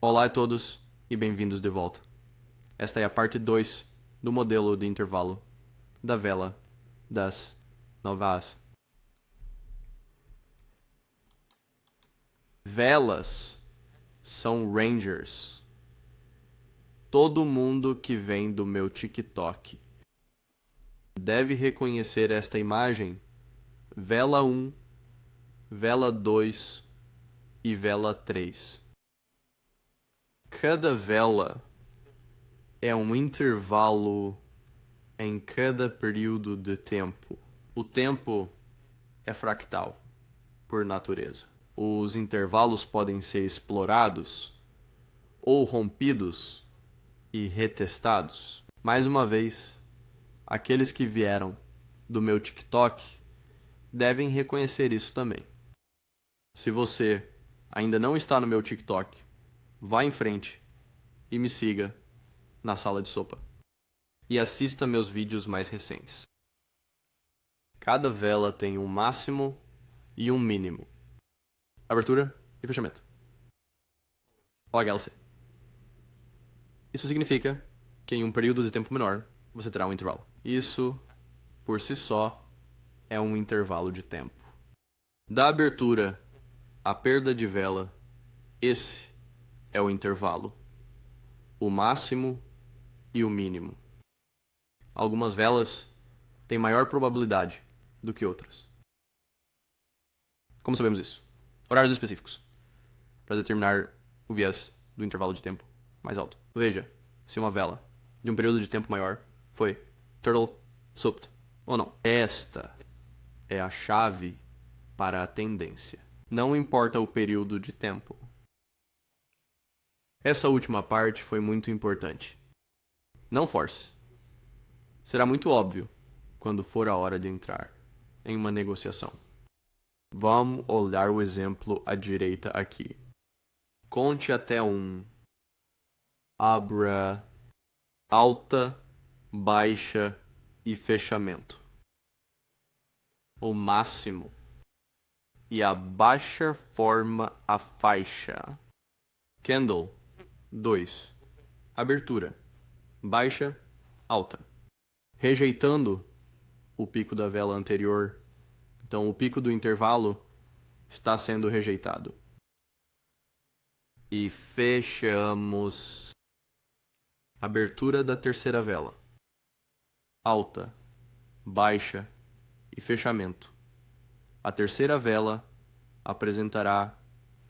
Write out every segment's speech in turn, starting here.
Olá a todos e bem-vindos de volta. Esta é a parte 2 do modelo de intervalo da vela das novas. Velas são rangers. Todo mundo que vem do meu TikTok deve reconhecer esta imagem: vela 1, vela 2 e vela 3. Cada vela é um intervalo em cada período de tempo. O tempo é fractal, por natureza. Os intervalos podem ser explorados ou rompidos e retestados. Mais uma vez, aqueles que vieram do meu TikTok devem reconhecer isso também. Se você ainda não está no meu TikTok, vá em frente e me siga na sala de sopa. E assista meus vídeos mais recentes. Cada vela tem um máximo e um mínimo. Abertura e fechamento. OHLC. Isso significa que em um período de tempo menor, você terá um intervalo. Isso, por si só, é um intervalo de tempo. Da abertura à perda de vela, esse é o intervalo. O máximo e o mínimo. Algumas velas têm maior probabilidade do que outras. Como sabemos isso? Horários específicos para determinar o viés do intervalo de tempo mais alto. Veja se uma vela de um período de tempo maior foi turtle soup ou não. Esta é a chave para a tendência. Não importa o período de tempo. Essa última parte foi muito importante. Não force. Será muito óbvio quando for a hora de entrar em uma negociação. Vamos olhar o exemplo à direita aqui. Conte até 1. Abra alta, baixa e fechamento. O máximo e a baixa forma a faixa. Candle 2. Abertura baixa, alta. Rejeitando o pico da vela anterior. Então o pico do intervalo está sendo rejeitado. E fechamos. Abertura da terceira vela. Alta, baixa e fechamento. A terceira vela apresentará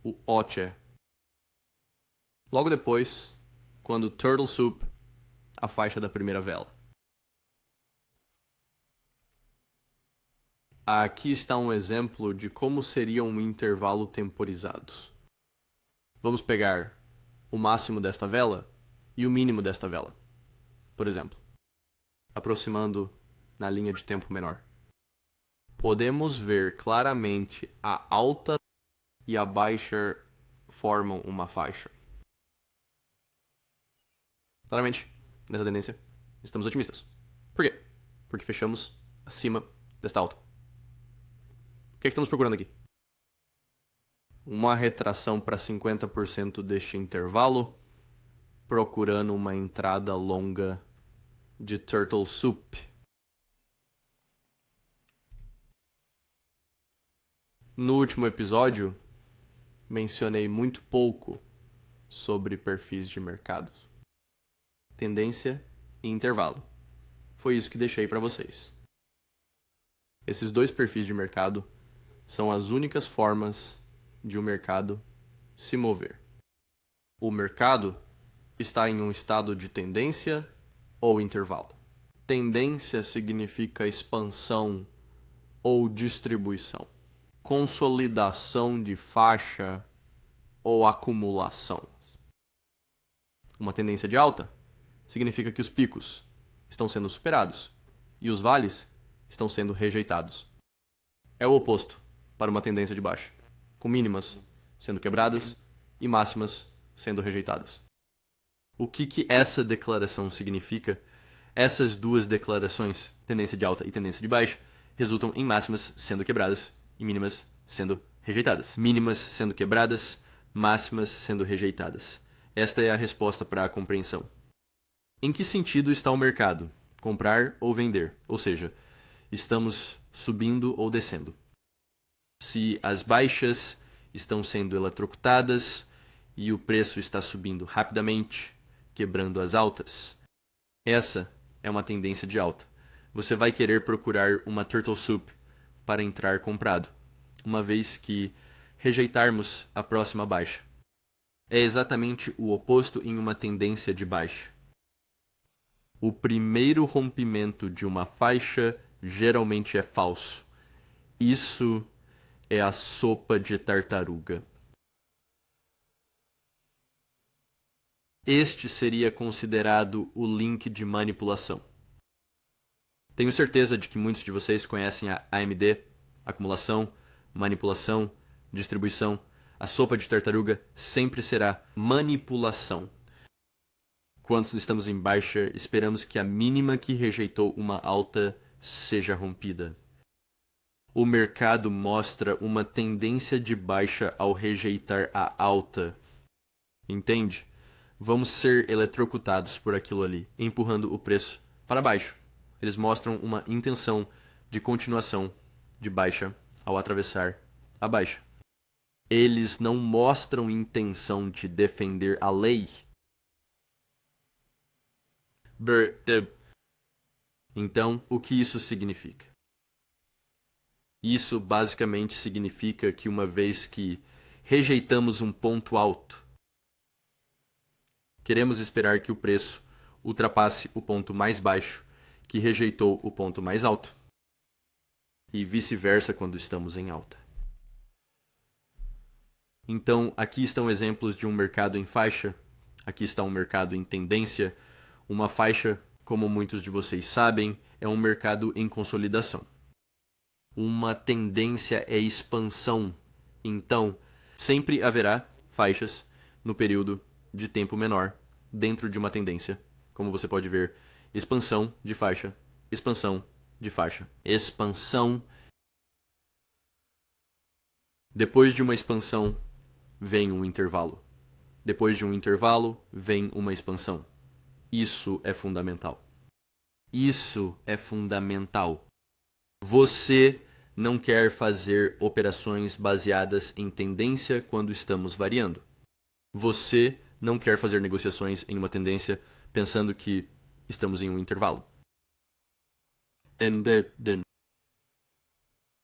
o Oche. Logo depois, quando Turtle Soup, a faixa da primeira vela. Aqui está um exemplo de como seria um intervalo temporizado. Vamos pegar o máximo desta vela e o mínimo desta vela. Por exemplo, aproximando na linha de tempo menor. Podemos ver claramente a alta e a baixa formam uma faixa. Claramente, nessa tendência, estamos otimistas. Por quê? Porque fechamos acima desta alta. O que estamos procurando aqui? Uma retração para 50% deste intervalo, procurando uma entrada longa de Turtle Soup. No último episódio, mencionei muito pouco sobre perfis de mercados. Tendência e intervalo. Foi isso que deixei para vocês. Esses dois perfis de mercado são as únicas formas de um mercado se mover. O mercado está em um estado de tendência ou intervalo. Tendência significa expansão ou distribuição. Consolidação de faixa ou acumulação. Uma tendência de alta significa que os picos estão sendo superados e os vales estão sendo rejeitados. É o oposto para uma tendência de baixa, com mínimas sendo quebradas e máximas sendo rejeitadas. O que essa declaração significa? Essas duas declarações, tendência de alta e tendência de baixa, resultam em máximas sendo quebradas e mínimas sendo rejeitadas. Mínimas sendo quebradas, máximas sendo rejeitadas. Esta é a resposta para a compreensão. Em que sentido está o mercado? Comprar ou vender? Ou seja, estamos subindo ou descendo? Se as baixas estão sendo eletrocutadas e o preço está subindo rapidamente, quebrando as altas, essa é uma tendência de alta. Você vai querer procurar uma turtle soup para entrar comprado, uma vez que rejeitarmos a próxima baixa. É exatamente o oposto em uma tendência de baixa. O primeiro rompimento de uma faixa geralmente é falso. Isso é a sopa de tartaruga. Este seria considerado o link de manipulação. Tenho certeza de que muitos de vocês conhecem a AMD, acumulação, manipulação, distribuição. A sopa de tartaruga sempre será manipulação. Quando estamos em baixa, esperamos que a mínima que rejeitou uma alta seja rompida. O mercado mostra uma tendência de baixa ao rejeitar a alta. Entende? Vamos ser eletrocutados por aquilo ali, empurrando o preço para baixo. Eles mostram uma intenção de continuação de baixa ao atravessar a baixa. Eles não mostram intenção de defender a lei. Então, o que isso significa? Isso basicamente significa que uma vez que rejeitamos um ponto alto, queremos esperar que o preço ultrapasse o ponto mais baixo que rejeitou o ponto mais alto. E vice-versa quando estamos em alta. Então, aqui estão exemplos de um mercado em faixa. Aqui está um mercado em tendência. Uma faixa, como muitos de vocês sabem, é um mercado em consolidação. Uma tendência é expansão. Então, sempre haverá faixas no período de tempo menor dentro de uma tendência. Como você pode ver, expansão de faixa, expansão de faixa, expansão. Depois de uma expansão, vem um intervalo. Depois de um intervalo, vem uma expansão. Isso é fundamental. Isso é fundamental. Você não quer fazer operações baseadas em tendência quando estamos variando. Você não quer fazer negociações em uma tendência pensando que estamos em um intervalo.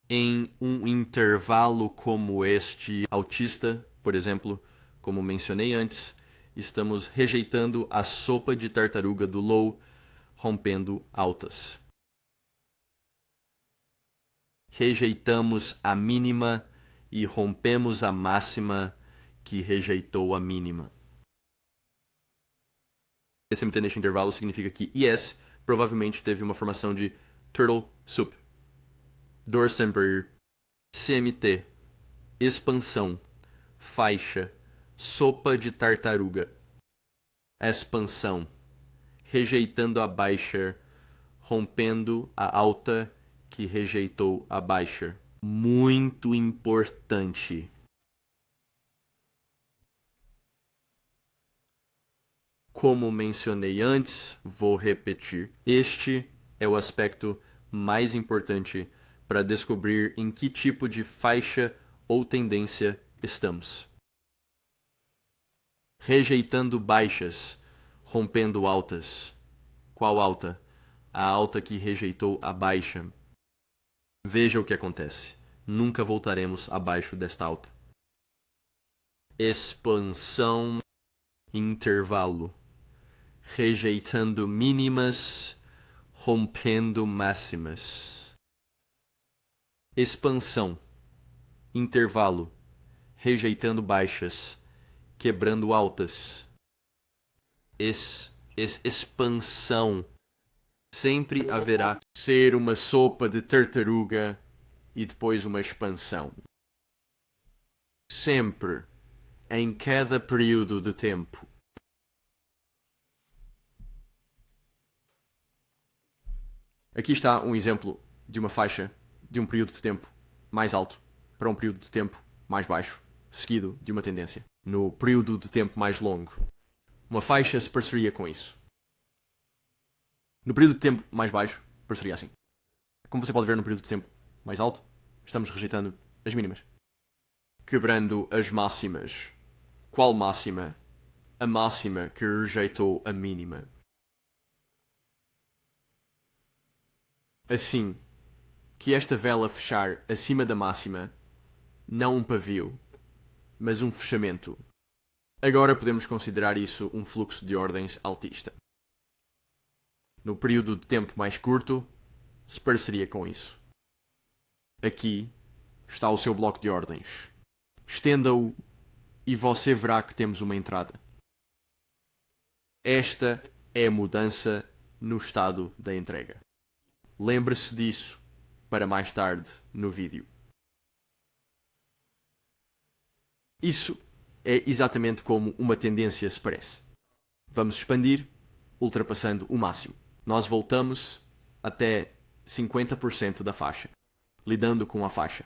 Em um intervalo como este altista, por exemplo, como mencionei antes, estamos rejeitando a sopa de tartaruga do low, rompendo altas. Rejeitamos a mínima e rompemos a máxima que rejeitou a mínima. SMT neste intervalo significa que IS provavelmente teve uma formação de turtle soup. Dorsemper, CMT, expansão, faixa, sopa de tartaruga, expansão, rejeitando a baixa, rompendo a alta que rejeitou a baixa. Muito importante. Como mencionei antes, vou repetir. Este é o aspecto mais importante para descobrir em que tipo de faixa ou tendência estamos. Rejeitando baixas, rompendo altas. Qual alta? A alta que rejeitou a baixa. Veja o que acontece. Nunca voltaremos abaixo desta alta. Expansão, intervalo. Rejeitando mínimas, rompendo máximas. Expansão, intervalo, rejeitando baixas, quebrando altas. Expansão. Sempre haverá ser uma sopa de tartaruga e depois uma expansão. Sempre, em cada período de tempo. Aqui está um exemplo de uma faixa de um período de tempo mais alto para um período de tempo mais baixo, seguido de uma tendência. No período de tempo mais longo, Uma faixa se pareceria com isso. No período de tempo mais baixo, pareceria assim. Como você pode ver no período de tempo mais alto, estamos rejeitando as mínimas. Quebrando as máximas. Qual máxima? A máxima que rejeitou a mínima. Assim que esta vela fechar acima da máxima, não um pavio, mas um fechamento. Agora podemos considerar isso um fluxo de ordens altista. No período de tempo mais curto, se pareceria com isso. Aqui está o seu bloco de ordens. Estenda-o e você verá que temos uma entrada. Esta é a mudança no estado da entrega. Lembre-se disso para mais tarde no vídeo. Isso é exatamente como uma tendência se parece. Vamos expandir, ultrapassando o máximo. Nós voltamos até 50% da faixa, lidando com a faixa,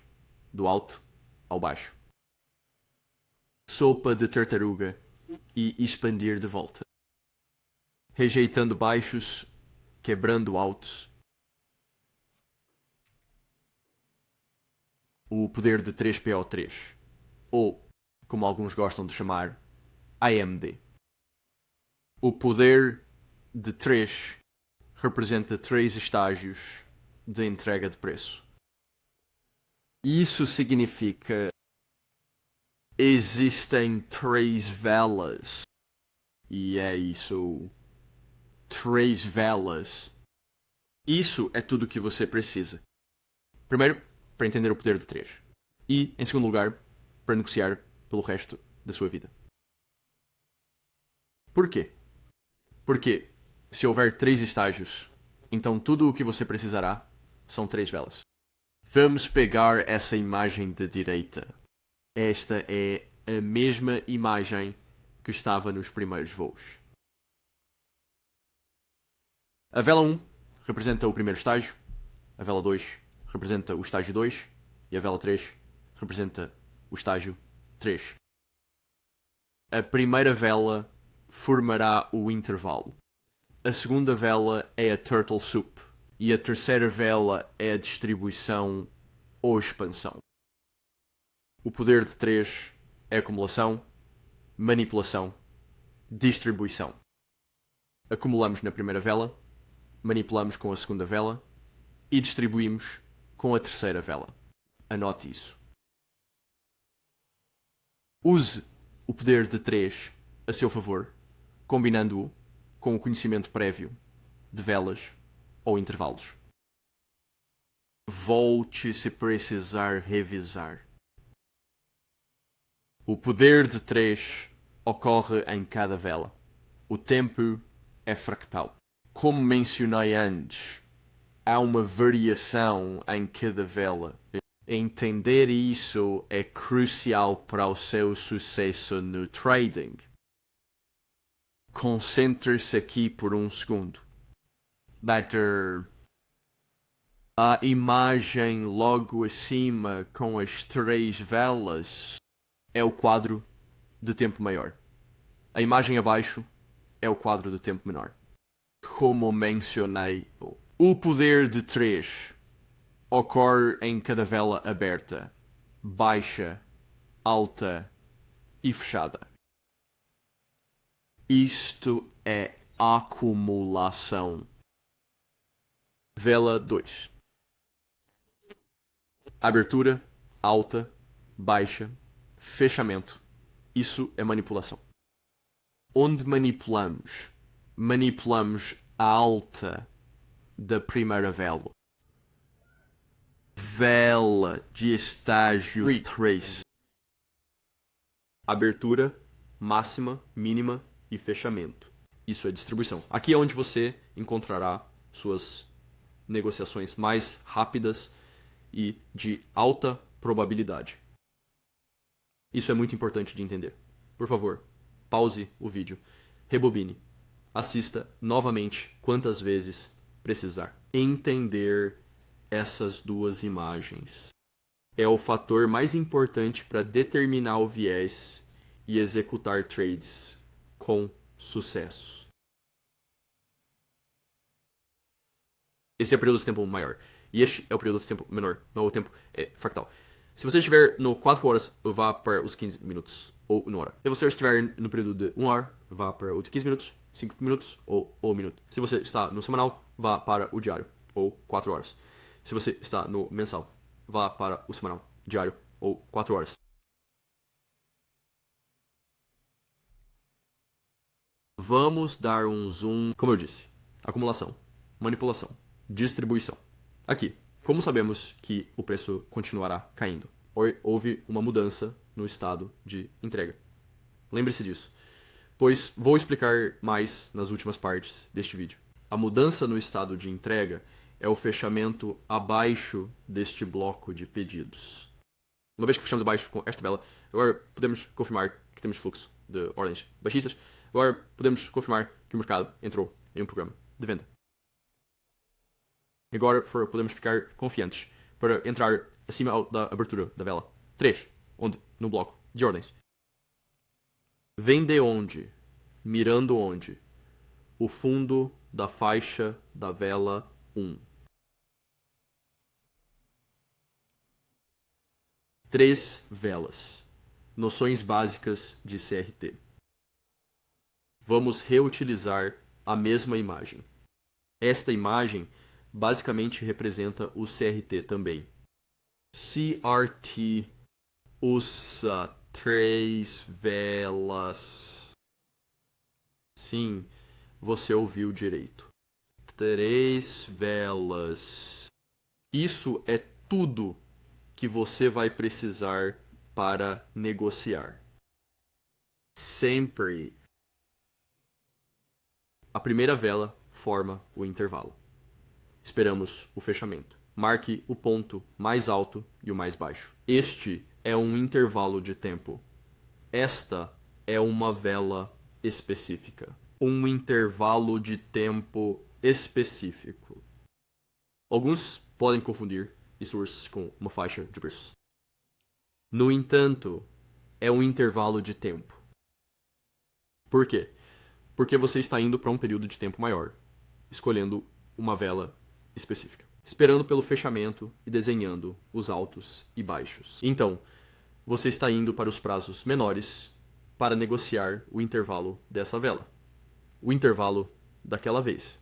do alto ao baixo. Sopa de tartaruga e expandir de volta. Rejeitando baixos, quebrando altos. O poder de 3PO3, ou, como alguns gostam de chamar, AMD. O poder de 3 representa 3 estágios de entrega de preço. Isso significa existem 3 velas. E é isso. 3 velas. Isso é tudo o que você precisa. Primeiro, para entender o poder de 3. E, em segundo lugar, para negociar pelo resto da sua vida. Por quê? Porque, se houver 3 estágios, então tudo o que você precisará são 3 velas. Vamos pegar essa imagem da direita. Esta é a mesma imagem que estava nos primeiros voos. A vela 1 representa o primeiro estágio, a vela 2 representa o estágio 2 e a vela 3 representa o estágio 3. A primeira vela formará o intervalo. A segunda vela é a Turtle Soup e a terceira vela é a distribuição ou expansão. O poder de 3 é acumulação, manipulação, distribuição. Acumulamos na primeira vela, manipulamos com a segunda vela e distribuímos com a terceira vela. Anote isso. Use o poder de 3 a seu favor, combinando-o com o conhecimento prévio de velas ou intervalos. Volte se precisar revisar. O poder de 3 ocorre em cada vela. O tempo é fractal. Como mencionei antes, há uma variação em cada vela. Entender isso é crucial para o seu sucesso no trading. Concentre-se aqui por um segundo. A imagem logo acima com as 3 velas é o quadro de tempo maior. A imagem abaixo é o quadro de tempo menor. Como mencionei, o poder de 3 ocorre em cada vela aberta, baixa, alta e fechada. Isto é acumulação. Vela 2. Abertura, alta, baixa, fechamento. Isso é manipulação. Onde manipulamos? Manipulamos a alta da primeira vela. Vela de estágio 3. Abertura, máxima, mínima e fechamento. Isso é distribuição. Aqui é onde você encontrará suas negociações mais rápidas e de alta probabilidade. Isso é muito importante de entender. Por favor, pause o vídeo, rebobine, assista novamente quantas vezes precisar. Entender essas duas imagens é o fator mais importante para determinar o viés e executar trades com sucessos. Esse é o período de tempo maior. E este é o período de tempo menor. Não, o tempo é fractal. Se você estiver no 4 horas, vá para os 15 minutos ou 1 hora. Se você estiver no período de 1 hora, vá para os 15 minutos, 5 minutos ou 1 minuto. Se você está no semanal, vá para o diário ou 4 horas. Se você está no mensal, vá para o semanal, diário ou 4 horas. Vamos dar um zoom, como eu disse. Acumulação, manipulação, distribuição. Aqui, como sabemos que o preço continuará caindo? Houve uma mudança no estado de entrega. Lembre-se disso, pois vou explicar mais nas últimas partes deste vídeo. A mudança no estado de entrega é o fechamento abaixo deste bloco de pedidos. Uma vez que fechamos abaixo com esta tabela, agora podemos confirmar que temos fluxo de ordens baixistas. Agora podemos confirmar que o mercado entrou em um programa de venda. Agora podemos ficar confiantes para entrar acima da abertura da vela 3, onde? No bloco de ordens. Vem de onde? Mirando onde? O fundo da faixa da vela 1. 3 velas. Noções básicas de CRT. Vamos reutilizar a mesma imagem. Esta imagem basicamente representa o CRT também. CRT usa 3 velas. Sim, você ouviu direito. 3 velas. Isso é tudo que você vai precisar para negociar. Sempre. A primeira vela forma o intervalo. Esperamos o fechamento. Marque o ponto mais alto e o mais baixo. Este é um intervalo de tempo. Esta é uma vela específica. Um intervalo de tempo específico. Alguns podem confundir isso com uma faixa de preços. No entanto, é um intervalo de tempo. Por quê? Porque você está indo para um período de tempo maior, escolhendo uma vela específica, esperando pelo fechamento e desenhando os altos e baixos. Então, você está indo para os prazos menores para negociar o intervalo dessa vela, o intervalo daquela vez.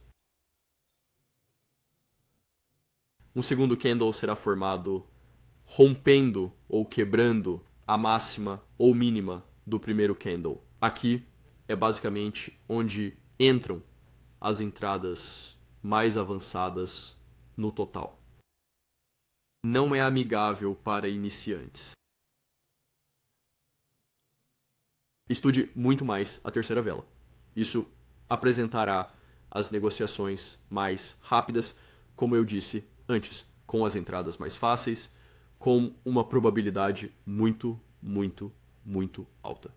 Um segundo candle será formado rompendo ou quebrando a máxima ou mínima do primeiro candle. Aqui é basicamente onde entram as entradas mais avançadas no total. Não é amigável para iniciantes. Estude muito mais a terceira vela. Isso apresentará as negociações mais rápidas, como eu disse antes, com as entradas mais fáceis, com uma probabilidade muito, muito, muito alta.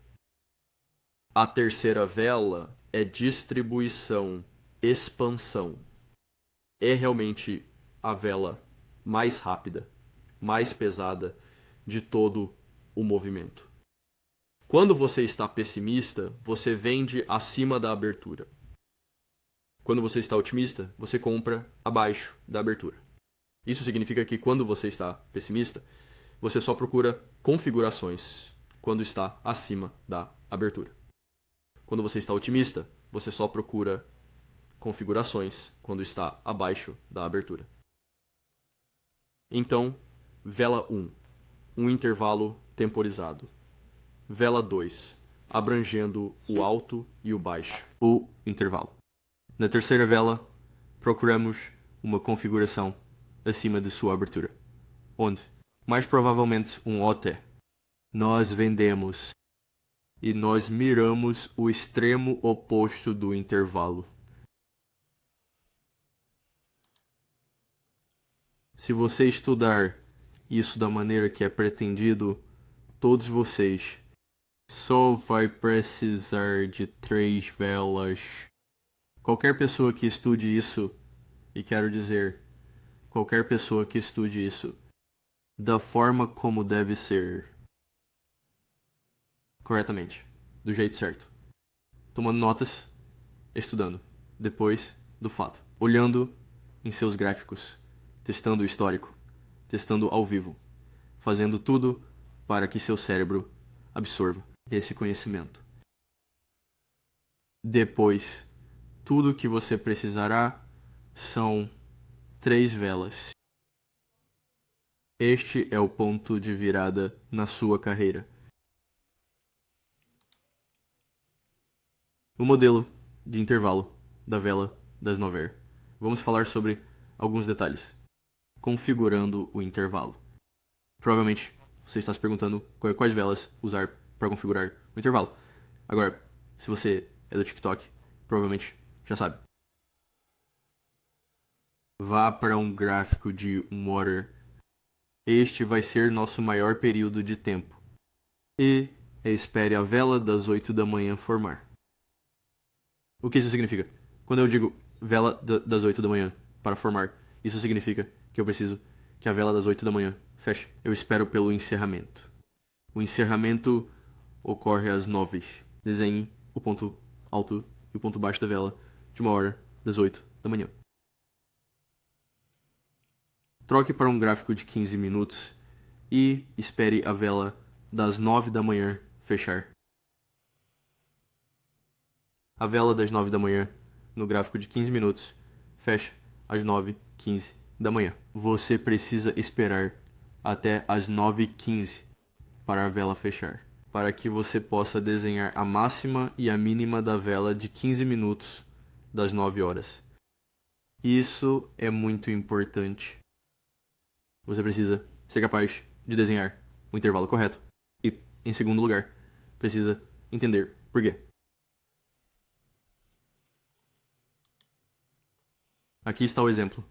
A terceira vela é distribuição, expansão. É realmente a vela mais rápida, mais pesada de todo o movimento. Quando você está pessimista, você vende acima da abertura. Quando você está otimista, você compra abaixo da abertura. Isso significa que quando você está pessimista, você só procura configurações quando está acima da abertura. Quando você está otimista, você só procura configurações quando está abaixo da abertura. Então, vela 1, um intervalo temporizado. Vela 2, abrangendo o alto e o baixo, o intervalo. Na terceira vela, procuramos uma configuração acima de sua abertura, onde, mais provavelmente, um OT. Nós vendemos e nós miramos o extremo oposto do intervalo. Se você estudar isso da maneira que é pretendido, todos vocês só vai precisar de 3 velas. Qualquer pessoa que estude isso, e quero dizer, qualquer pessoa que estude isso da forma como deve ser, corretamente, do jeito certo, tomando notas, estudando, depois do fato, olhando em seus gráficos, testando o histórico, testando ao vivo, fazendo tudo para que seu cérebro absorva esse conhecimento. Depois, tudo que você precisará são 3 velas. Este é o ponto de virada na sua carreira. O modelo de intervalo da vela das 9h. Vamos falar sobre alguns detalhes. Configurando o intervalo. Provavelmente você está se perguntando quais velas usar para configurar o intervalo. Agora, se você é do TikTok, provavelmente já sabe. Vá para um gráfico de 1 hora. Este vai ser nosso maior período de tempo. E espere a vela das 8 da manhã formar. O que isso significa? Quando eu digo vela das 8 da manhã para formar, isso significa que eu preciso que a vela das 8 da manhã feche. Eu espero pelo encerramento. O encerramento ocorre às 9. Desenhe o ponto alto e o ponto baixo da vela de 1 hora das 8 da manhã. Troque para um gráfico de 15 minutos e espere a vela das 9 da manhã fechar. A vela das 9 da manhã, no gráfico de 15 minutos, fecha às 9h15 da manhã. Você precisa esperar até às 9h15 para a vela fechar, para que você possa desenhar a máxima e a mínima da vela de 15 minutos das 9 horas. Isso é muito importante. Você precisa ser capaz de desenhar o intervalo correto e, em segundo lugar, precisa entender por quê. Aqui está o exemplo.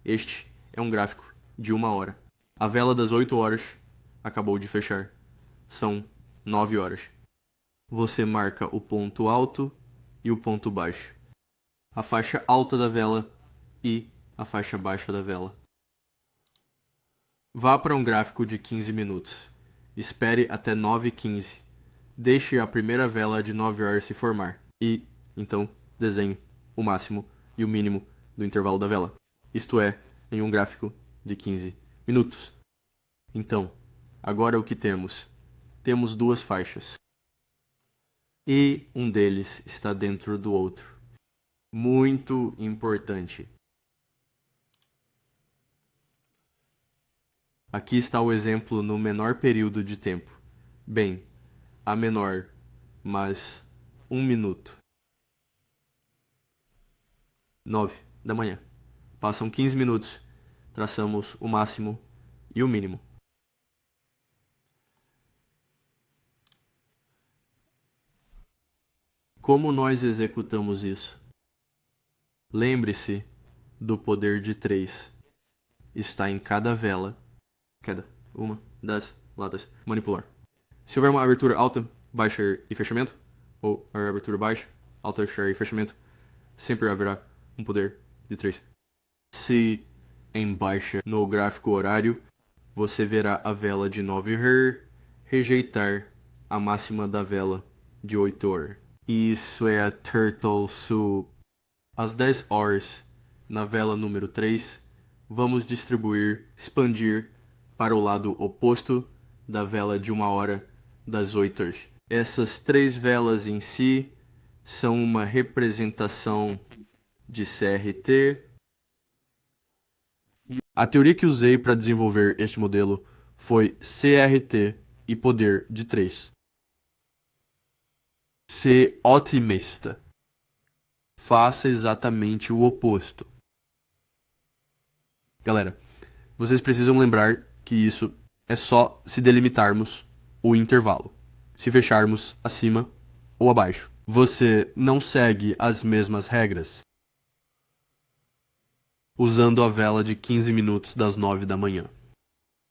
Este é um gráfico de 1 hora. A vela das 8 horas acabou de fechar. São 9 horas. Você marca o ponto alto e o ponto baixo. A faixa alta da vela e a faixa baixa da vela. Vá para um gráfico de 15 minutos. Espere até 9h15. Deixe a primeira vela de 9 horas se formar. E, então, desenhe o máximo e o mínimo do intervalo da vela. Isto é, em um gráfico de 15 minutos. Então, agora o que temos? Temos 2 faixas. E um deles está dentro do outro. Muito importante. Aqui está o exemplo no menor período de tempo. Bem, a menor, mas 1 minuto. 9 da manhã. Passam 15 minutos. Traçamos o máximo e o mínimo. Como nós executamos isso? Lembre-se do poder de 3. Está em cada vela. Queda. Uma das latas. Manipular. Se houver uma abertura alta, baixa e fechamento, ou a abertura baixa, alta e fechamento, sempre haverá um poder de 3. Se em baixa no gráfico horário, você verá a vela de 9h rejeitar a máxima da vela de 8h. Isso é a Turtle Soup. Às 10 horas, na vela número 3, vamos expandir para o lado oposto da vela de 1 hora das 8h. Essas 3 velas em si são uma representação de CRT. A teoria que usei para desenvolver este modelo foi CRT e poder de 3. Ser otimista. Faça exatamente o oposto. Galera, vocês precisam lembrar que isso é só se delimitarmos o intervalo. Se fecharmos acima ou abaixo. Você não segue as mesmas regras usando a vela de 15 minutos das 9 da manhã.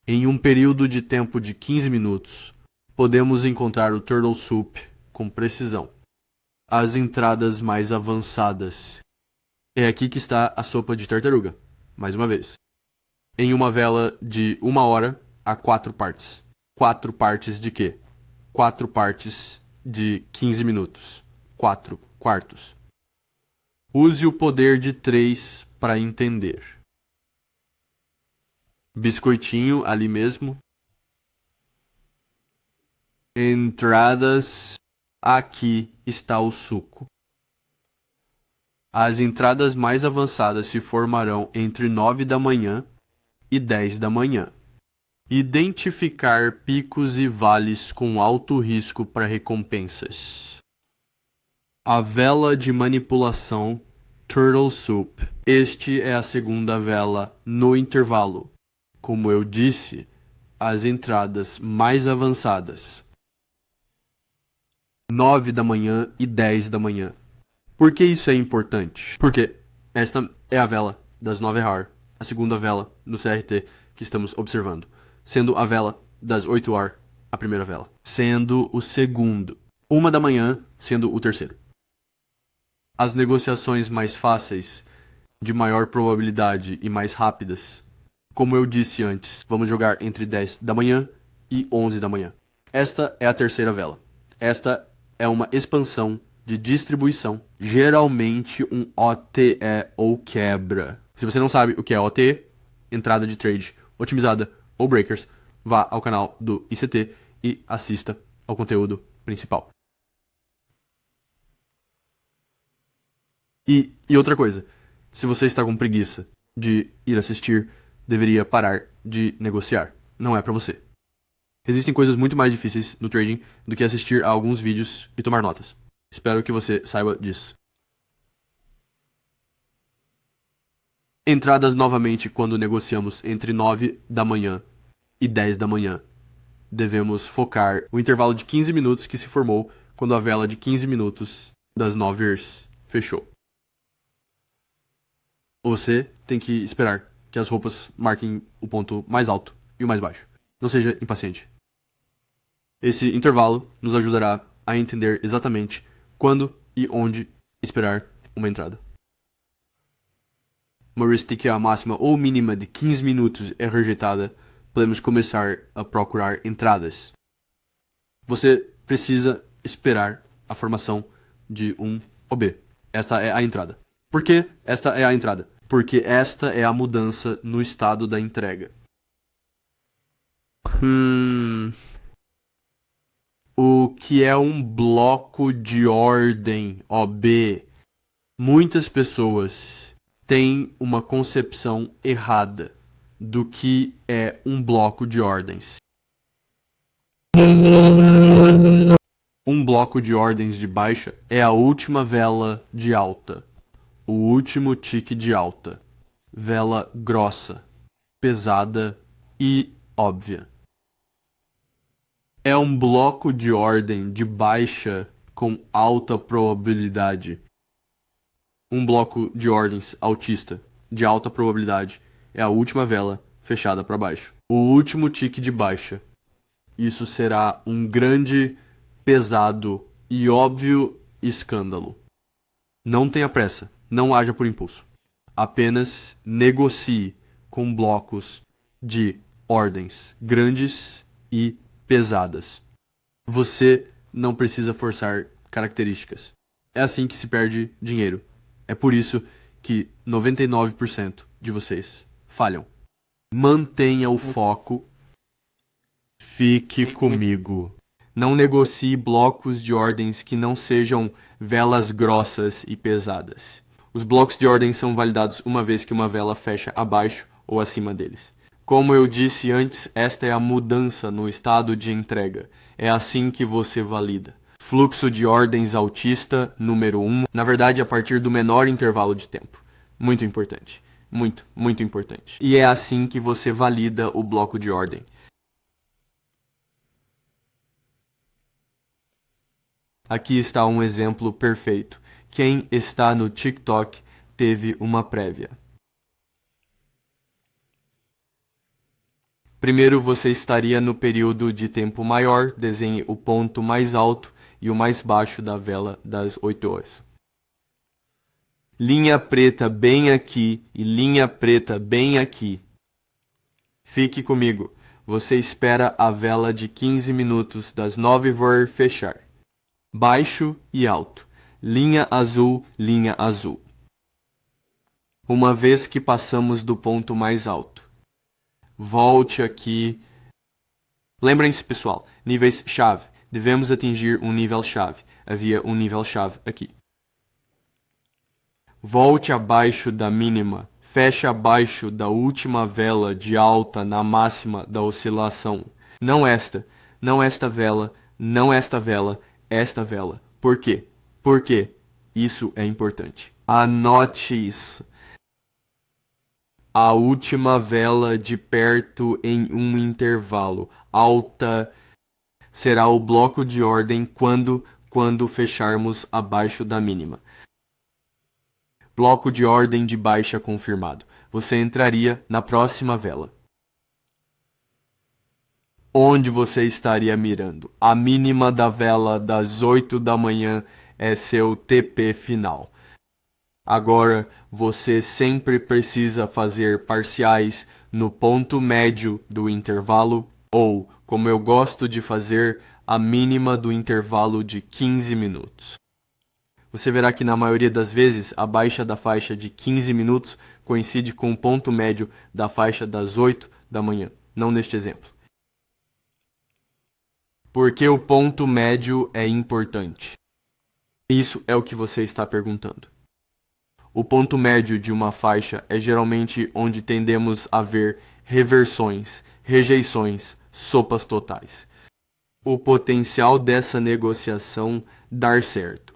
Em um período de tempo de 15 minutos, podemos encontrar o Turtle Soup com precisão. As entradas mais avançadas. É aqui que está a sopa de tartaruga, mais uma vez. Em uma vela de 1 hora, há 4 partes. 4 partes de quê? 4 partes de 15 minutos. 4/4. Use o poder de 3 para entender. Biscoitinho ali mesmo. Entradas. Aqui está o suco. As entradas mais avançadas se formarão entre 9 da manhã e 10 da manhã. Identificar picos e vales com alto risco para recompensas. A vela de manipulação Turtle Soup. Este é a segunda vela no intervalo. Como eu disse, as entradas mais avançadas. 9 da manhã e 10 da manhã. Por que isso é importante? Porque esta é a vela das 9 hour, a segunda vela no CRT que estamos observando, sendo a vela das 8 hour, a primeira vela, sendo o segundo, 1 da manhã sendo o terceiro. As negociações mais fáceis, de maior probabilidade e mais rápidas, como eu disse antes, vamos jogar entre 10 da manhã e 11 da manhã. Esta é a terceira vela. Esta é uma expansão de distribuição, geralmente um OTE ou quebra. Se você não sabe o que é OTE, entrada de trade otimizada ou breakers, vá ao canal do ICT e assista ao conteúdo principal. E outra coisa, se você está com preguiça de ir assistir, deveria parar de negociar. Não é para você. Existem coisas muito mais difíceis no trading do que assistir a alguns vídeos e tomar notas. Espero que você saiba disso. Entradas novamente quando negociamos entre 9 da manhã e 10 da manhã. Devemos focar o intervalo de 15 minutos que se formou quando a vela de 15 minutos das 9 horas fechou. Você tem que esperar que as roupas marquem o ponto mais alto e o mais baixo. Não seja impaciente. Esse intervalo nos ajudará a entender exatamente quando e onde esperar uma entrada. Uma heurística a máxima ou mínima de 15 minutos é rejeitada, podemos começar a procurar entradas. Você precisa esperar a formação de um OB. Esta é a entrada. Por que esta é a entrada? Porque esta é a mudança no estado da entrega. O que é um bloco de ordem, OB? Muitas pessoas têm uma concepção errada do que é um bloco de ordens. Um bloco de ordens de baixa é a última vela de alta, o último tique de alta, vela grossa, pesada e óbvia. É um bloco de ordem de baixa com alta probabilidade. Um bloco de ordens altista de alta probabilidade é a última vela fechada para baixo. O último tique de baixa. Isso será um grande, pesado e óbvio escândalo. Não tenha pressa, não haja por impulso. Apenas negocie com blocos de ordens grandes e pesadas. Você não precisa forçar características. É assim que se perde dinheiro. É por isso que 99% de vocês falham. Mantenha o foco. Fique comigo. Não negocie blocos de ordens que não sejam velas grossas e pesadas. Os blocos de ordem são validados uma vez que uma vela fecha abaixo ou acima deles. Como eu disse antes, esta é a mudança no estado de entrega. É assim que você valida. Fluxo de ordens altista, número 1. Na verdade, a partir do menor intervalo de tempo. Muito importante. Muito importante. E é assim que você valida o bloco de ordem. Aqui está um exemplo perfeito. Quem está no TikTok teve uma prévia. Primeiro você estaria no período de tempo maior, desenhe o ponto mais alto e o mais baixo da vela das 8 horas. Linha preta bem aqui e linha preta bem aqui. Fique comigo. Você espera a vela de 15 minutos das 9 horas fechar. Baixo e alto. linha azul, linha azul. Uma vez que passamos do ponto mais alto, volte aqui. Lembrem-se, pessoal, níveis-chave. Devemos atingir um nível-chave. Havia um nível-chave aqui. Volte abaixo da mínima. Feche abaixo da última vela de alta na máxima da oscilação. Não esta vela, não esta vela, esta vela. Por quê? Por quê? Isso é importante. Anote isso. A última vela de perto em um intervalo. Alta será o bloco de ordem quando fecharmos abaixo da mínima. Bloco de ordem de baixa confirmado. Você entraria na próxima vela. Onde você estaria mirando? A mínima da vela das 8 da manhã é seu TP final. Agora, você sempre precisa fazer parciais no ponto médio do intervalo ou, como eu gosto de fazer, a mínima do intervalo de 15 minutos. Você verá que na maioria das vezes a baixa da faixa de 15 minutos coincide com o ponto médio da faixa das 8 da manhã, não neste exemplo. Porque o ponto médio é importante? Isso é o que você está perguntando. O ponto médio de uma faixa é geralmente onde tendemos a ver reversões, rejeições, sopas totais. O potencial dessa negociação dar certo.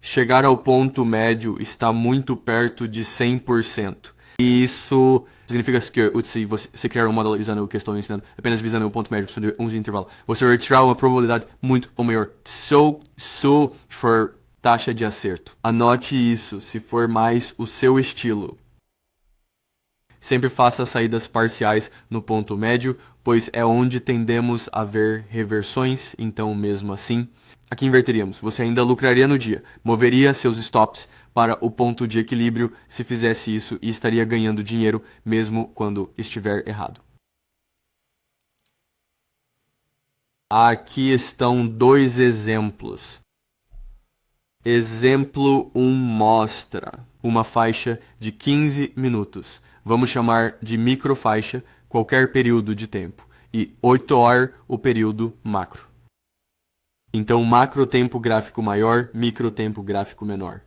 Chegar ao ponto médio está muito perto de 100%. E isso significa que se você criar um modelo usando o que estou ensinando, apenas visando o ponto médio de um intervalo, você vai tirar uma probabilidade muito maior. Se for taxa de acerto. Anote isso, se for mais o seu estilo. Sempre faça saídas parciais no ponto médio, pois é onde tendemos a ver reversões, então mesmo assim, aqui inverteríamos. Você ainda lucraria no dia, moveria seus stops para o ponto de equilíbrio se fizesse isso e estaria ganhando dinheiro mesmo quando estiver errado. Aqui estão dois exemplos. Exemplo 1 mostra uma faixa de 15 minutos. Vamos chamar de microfaixa qualquer período de tempo. E 8 horas o período macro. Então, macro tempo gráfico maior, micro tempo gráfico menor.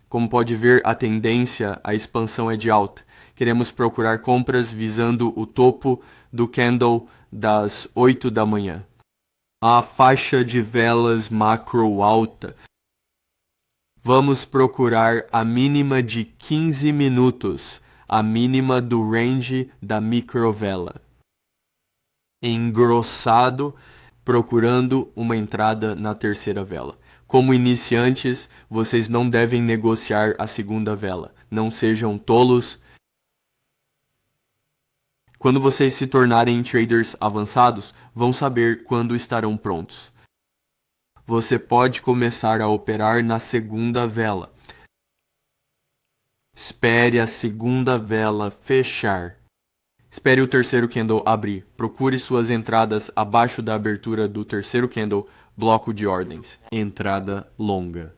Como pode ver, a tendência, a expansão é de alta. Queremos procurar compras visando o topo do candle das 8 da manhã. A faixa de velas macro alta. Vamos procurar a mínima de 15 minutos, a mínima do range da microvela. Engrossado, procurando uma entrada na terceira vela. Como iniciantes, vocês não devem negociar a segunda vela. Não sejam tolos. Quando vocês se tornarem traders avançados, vão saber quando estarão prontos. Você pode começar a operar na segunda vela. Espere a segunda vela fechar. Espere o terceiro candle abrir. Procure suas entradas abaixo da abertura do terceiro candle, bloco de ordens. Entrada longa.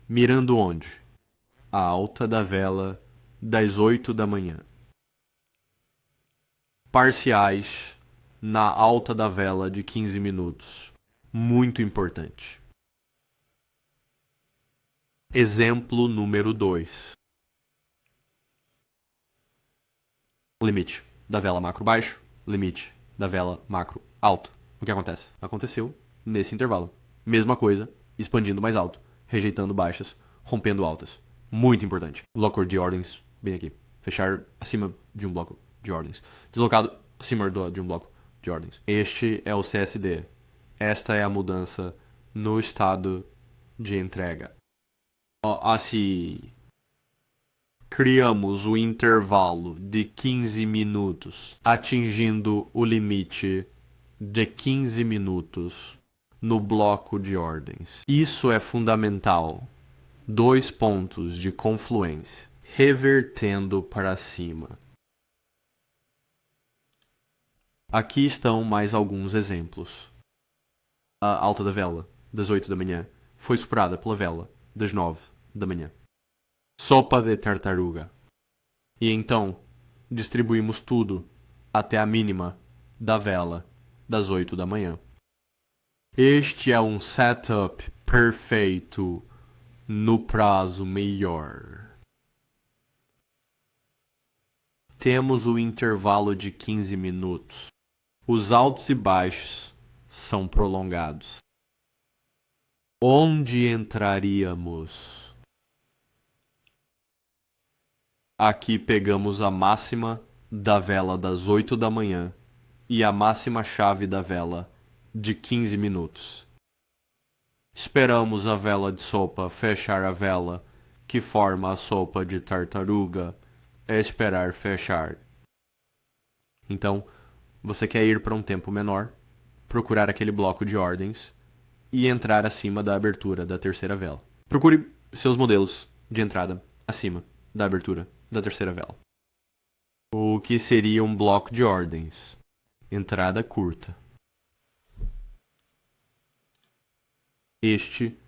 Mirando onde? A alta da vela das 8 da manhã. Parciais na alta da vela de 15 minutos. Muito importante. Exemplo número 2. Limite da vela macro baixo, limite da vela macro alto. O que acontece? Aconteceu nesse intervalo. Mesma coisa, expandindo mais alto, rejeitando baixas, rompendo altas. Muito importante. Bloco de ordens, bem aqui. Fechar acima de um bloco de ordens. Deslocado acima de um bloco de ordens. Este é o CSD. Esta é a mudança no estado de entrega. Assim, criamos o intervalo de 15 minutos, atingindo o limite de 15 minutos no bloco de ordens. Isso é fundamental. 2 pontos de confluência, revertendo para cima. Aqui estão mais alguns exemplos. A alta da vela, das 8 da manhã, foi superada pela vela, das 9 da manhã. Sopa de tartaruga. E então, distribuímos tudo até a mínima da vela, das 8 da manhã. Este é um setup perfeito no prazo melhor. Temos o intervalo de 15 minutos. Os altos e baixos são prolongados. Onde entraríamos? Aqui pegamos a máxima da vela das 8 da manhã e a máxima chave da vela de 15 minutos. Esperamos a vela de sopa fechar a vela que forma a sopa de tartaruga. É esperar fechar. Então, você quer ir para um tempo menor, procurar aquele bloco de ordens e entrar acima da abertura da terceira vela. Procure seus modelos de entrada acima da abertura da terceira vela. O que seria um bloco de ordens? Entrada curta. Este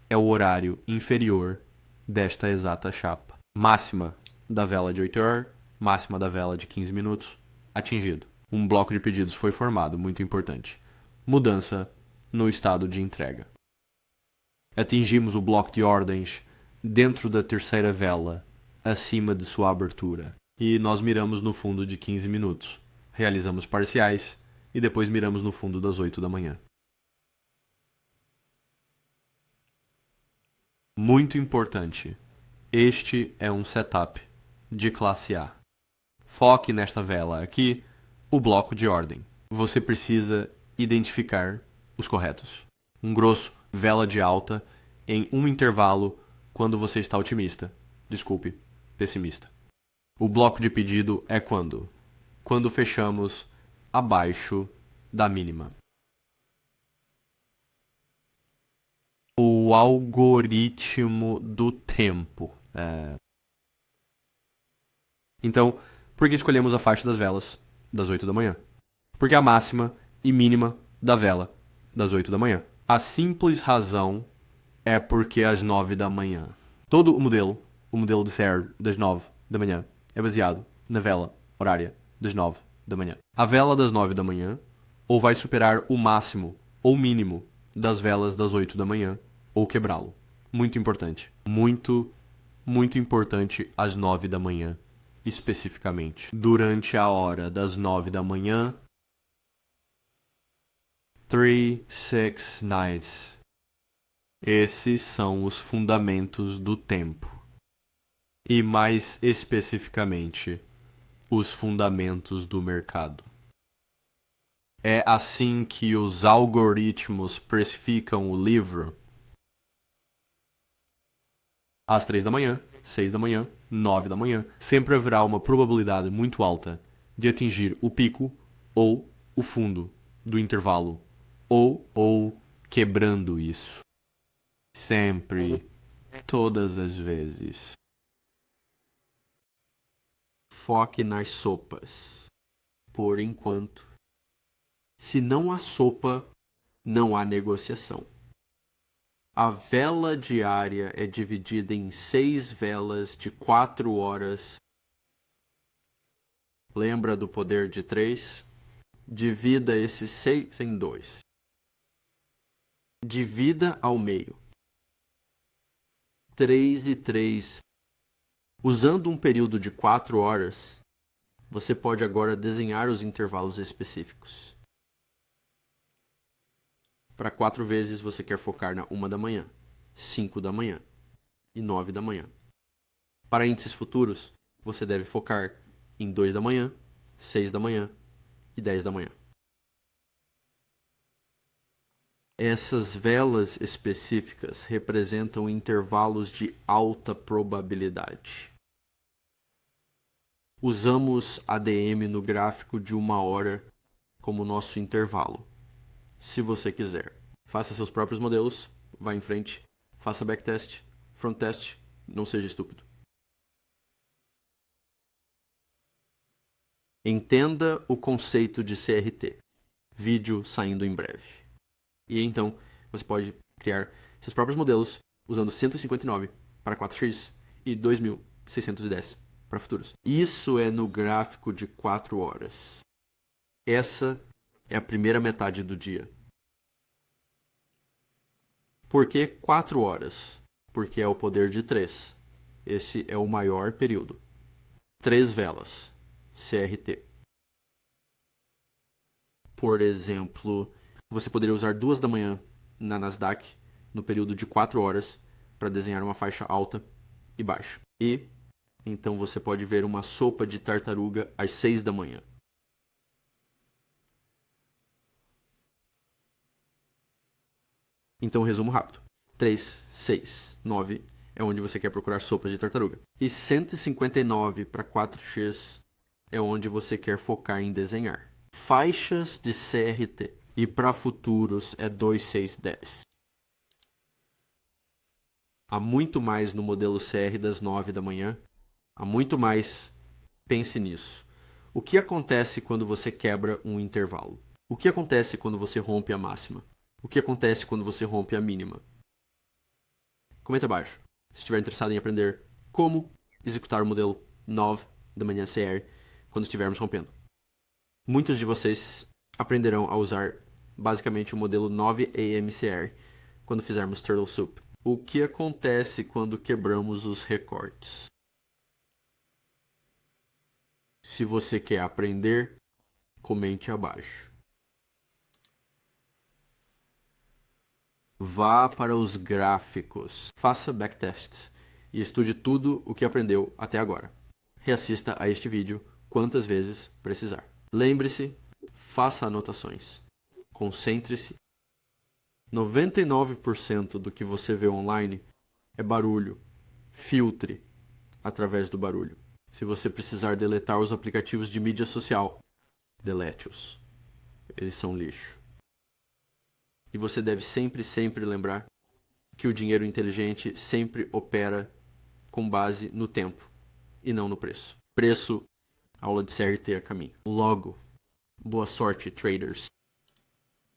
é o horário inferior desta exata chapa. Máxima da vela de 8 horas, máxima da vela de 15 minutos, atingido. Um bloco de pedidos foi formado, muito importante. Mudança no estado de entrega. Atingimos o bloco de ordens dentro da terceira vela, acima de sua abertura. E nós miramos no fundo de 15 minutos. Realizamos parciais e depois miramos no fundo das 8 da manhã. Muito importante. Este é um setup de classe A. Foque nesta vela aqui, o bloco de ordem. Você precisa identificar os corretos. Um grosso, vela de alta, em um intervalo quando você está otimista. Desculpe, pessimista. O bloco de pedido é quando? Quando fechamos abaixo da mínima. O algoritmo do tempo. Então, por que escolhemos a faixa das velas das 8 da manhã? Porque é a máxima e mínima da vela das 8 da manhã. A simples razão é porque às 9 da manhã. Todo o modelo do CR das 9 da manhã, é baseado na vela horária das 9 da manhã. A vela das 9 da manhã ou vai superar o máximo ou mínimo das velas das 8 da manhã, ou quebrá-lo. Muito importante. Muito importante às 9 da manhã, especificamente. Durante a hora das 9 da manhã, 3, 6 nights. Esses são os fundamentos do tempo. E mais especificamente, os fundamentos do mercado. É assim que os algoritmos precificam o livro. Às 3 da manhã, 6 da manhã, 9 da manhã, sempre haverá uma probabilidade muito alta de atingir o pico ou o fundo do intervalo, ou quebrando isso. Sempre, todas as vezes. Foque nas sopas. Por enquanto. Se não há sopa, não há negociação. A vela diária é dividida em 6 velas de 4 horas. Lembra do poder de 3? Divida esses 6 em 2. Divida ao meio. 3 e 3. Usando um período de 4 horas, você pode agora desenhar os intervalos específicos. Para 4 vezes você quer focar na 1 da manhã, 5 da manhã e 9 da manhã. Para índices futuros, você deve focar em 2 da manhã, 6 da manhã e 10 da manhã. Essas velas específicas representam intervalos de alta probabilidade. Usamos ADM no gráfico de 1 hora como nosso intervalo. Se você quiser, faça seus próprios modelos, vá em frente, faça backtest, fronttest, não seja estúpido. Entenda o conceito de CRT. Vídeo saindo em breve. E então você pode criar seus próprios modelos usando 159 para 4x e 2610 para futuros. Isso é no gráfico de 4 horas. Essa é a primeira metade do dia. Por que 4 horas? Porque é o poder de 3. Esse é o maior período. 3 velas, CRT. Por exemplo, você poderia usar 2 da manhã na Nasdaq, no período de 4 horas, para desenhar uma faixa alta e baixa. E então você pode ver uma sopa de tartaruga às 6 da manhã. Então, resumo rápido. 3, 6, 9 é onde você quer procurar sopas de tartaruga. E 159 para 4x é onde você quer focar em desenhar faixas de CRT. E para futuros é 2, 6, 10. Há muito mais no modelo CR das 9 da manhã. Há muito mais. Pense nisso. O que acontece quando você quebra um intervalo? O que acontece quando você rompe a máxima? O que acontece quando você rompe a mínima? Comenta abaixo se estiver interessado em aprender como executar o modelo 9 da manhã CR quando estivermos rompendo. Muitos de vocês aprenderão a usar basicamente o modelo 9 AMCR quando fizermos Turtle Soup. O que acontece quando quebramos os recortes? Se você quer aprender, comente abaixo. Vá para os gráficos, faça backtests e estude tudo o que aprendeu até agora. Reassista a este vídeo quantas vezes precisar. Lembre-se, faça anotações. Concentre-se. 99% do que você vê online é barulho. Filtre através do barulho. Se você precisar deletar os aplicativos de mídia social, delete-os. Eles são lixo. E você deve sempre lembrar que o dinheiro inteligente sempre opera com base no tempo e não no preço. Preço, aula de CRT a caminho. Logo, boa sorte, traders.